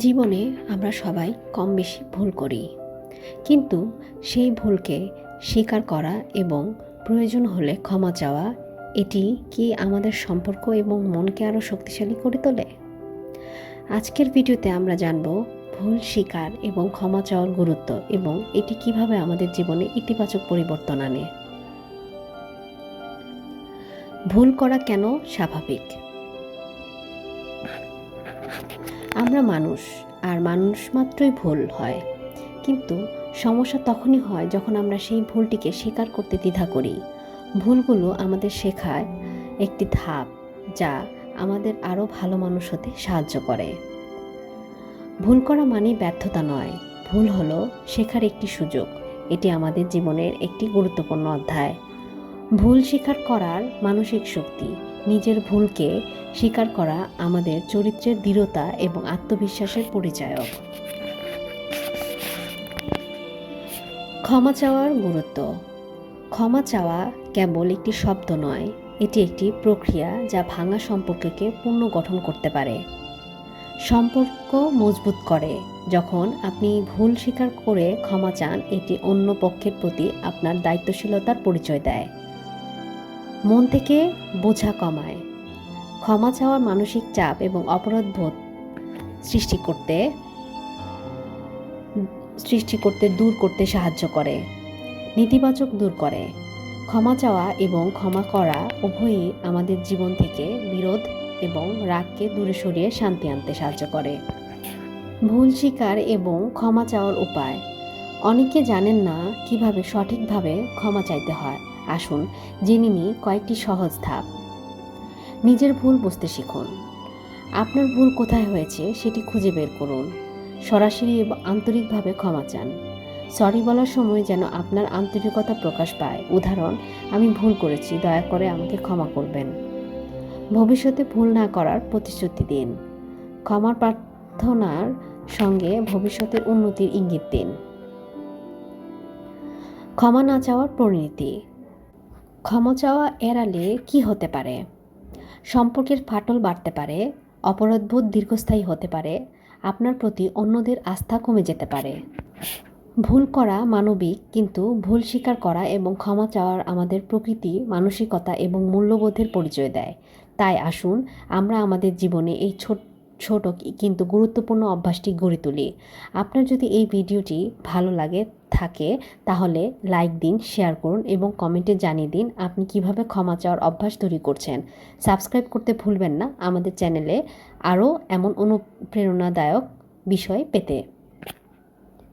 জীবনে আমরা সবাই কম বেশি ভুল করি, কিন্তু সেই ভুলকে স্বীকার করা এবং প্রয়োজন হলে ক্ষমা চাওয়া, এটি কি আমাদের সম্পর্ক এবং মনকে আরও শক্তিশালী করে তোলে? আজকের ভিডিওতে আমরা জানব ভুল স্বীকার এবং ক্ষমা চাওয়ার গুরুত্ব এবং এটি কিভাবে আমাদের জীবনে ইতিবাচক পরিবর্তন আনে। ভুল করা কেন স্বাভাবিক? আমরা মানুষ, আর মানুষ মাত্রই ভুল হয়, কিন্তু সমস্যা তখনই হয় যখন আমরা সেই ভুলটিকে স্বীকার করতে দ্বিধা করি। ভুলগুলো আমাদের শেখায় একটি ধাপ, যা আমাদের আরও ভালো মানুষ হতে সাহায্য করে। ভুল করা মানেই ব্যর্থতা নয়, ভুল হলো শেখার একটি সুযোগ। এটি আমাদের জীবনের একটি গুরুত্বপূর্ণ অধ্যায়। ভুল স্বীকার করার মানসিক শক্তি। নিজের ভুলকে স্বীকার করা আমাদের চরিত্রের দৃঢ়তা এবং আত্মবিশ্বাসের পরিচায়ক। ক্ষমা চাওয়ার গুরুত্ব। ক্ষমা চাওয়া কেবল একটি শব্দ নয়, এটি একটি প্রক্রিয়া যা ভাঙা সম্পর্ককে পুনর্গঠন করতে পারে। সম্পর্ক মজবুত করে। যখন আপনি ভুল স্বীকার করে ক্ষমা চান, এটি অন্য পক্ষের প্রতি আপনার দায়িত্বশীলতার পরিচয় দেয়। মন থেকে বোঝা কমায়। ক্ষমা চাওয়ার মানসিক চাপ এবং অপরাধবোধ সৃষ্টি করতে দূর করতে সাহায্য করে। নেতিবাচক দূর করে। ক্ষমা চাওয়া এবং ক্ষমা করা উভয়ই আমাদের জীবন থেকে বিরোধ এবং রাগকে দূরে সরিয়ে শান্তি আনতে সাহায্য করে। ভুল স্বীকার এবং ক্ষমা চাওয়ার উপায়। অনেকে জানেন না কিভাবে সঠিকভাবে ক্ষমা চাইতে হয়। আসুন জেনে নিই কয়েকটি সহজ ধাপ। নিজের ভুল বুঝতে শিখুন। আপনার ভুল কোথায় হয়েছে সেটি খুঁজে বের করুন। সরাসরি এবং আন্তরিকভাবে ক্ষমা চান। সরি বলার সময় যেন আপনার আন্তরিকতা প্রকাশ পায়। উদাহরণ, আমি ভুল করেছি, দয়া করে আমাকে ক্ষমা করবেন। ভবিষ্যতে ভুল না করার প্রতিশ্রুতি দিন। ক্ষমার প্রার্থনার সঙ্গে ভবিষ্যতের উন্নতির ইঙ্গিত দিন। ক্ষমা না চাওয়ার পরিণতি। ক্ষমা চাওয়া এড়ালে কি হতে পারে? সম্পর্কের ফাটল বাড়তে পারে, অপরাধবোধ দীর্ঘস্থায়ী হতে পারে, আপনার প্রতি অন্যদের আস্থা কমে যেতে পারে। ভুল করা মানবিক, কিন্তু ভুল স্বীকার করা এবং ক্ষমা চাওয়ার আমাদের প্রকৃতি, মানসিকতা এবং মূল্যবোধের পরিচয় দেয়। তাই আসুন আমরা আমাদের জীবনে এই ছোট কিন্তু গুরুত্বপূর্ণ অভ্যাসটি গড়ে তুলি। আপনার যদি এই ভিডিওটি ভালো লাগে থাকে তাহলে লাইক দিন, শেয়ার করুন এবং কমেন্টে জানিয়ে দিন আপনি কিভাবে ক্ষমা চাওয়ার অভ্যাস তৈরি করছেন। সাবস্ক্রাইব করতে ভুলবেন না আমাদের চ্যানেলে আরও এমন অনুপ্রেরণাদায়ক বিষয় পেতে।